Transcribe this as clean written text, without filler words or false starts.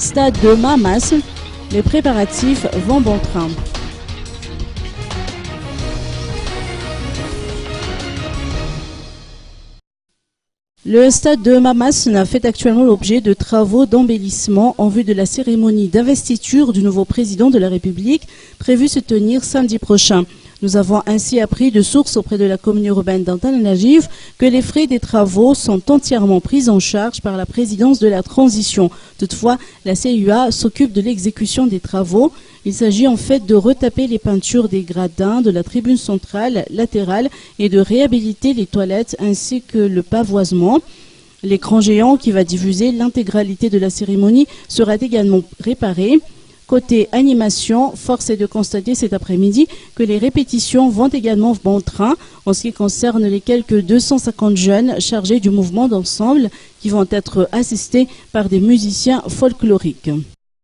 stade de Mamas, les préparatifs vont bon train. Le stade de Mamas fait actuellement l'objet de travaux d'embellissement en vue de la cérémonie d'investiture du nouveau président de la République prévue se tenir samedi prochain. Nous avons ainsi appris de sources auprès de la commune urbaine d'Antananarivo que les frais des travaux sont entièrement pris en charge par la présidence de la transition. Toutefois, la CUA s'occupe de l'exécution des travaux. Il s'agit en fait de retaper les peintures des gradins de la tribune centrale, latérale et de réhabiliter les toilettes ainsi que le pavoisement. L'écran géant qui va diffuser l'intégralité de la cérémonie sera également réparé. Côté animation, force est de constater cet après-midi que les répétitions vont également bon train en ce qui concerne les quelques 250 jeunes chargés du mouvement d'ensemble qui vont être assistés par des musiciens folkloriques.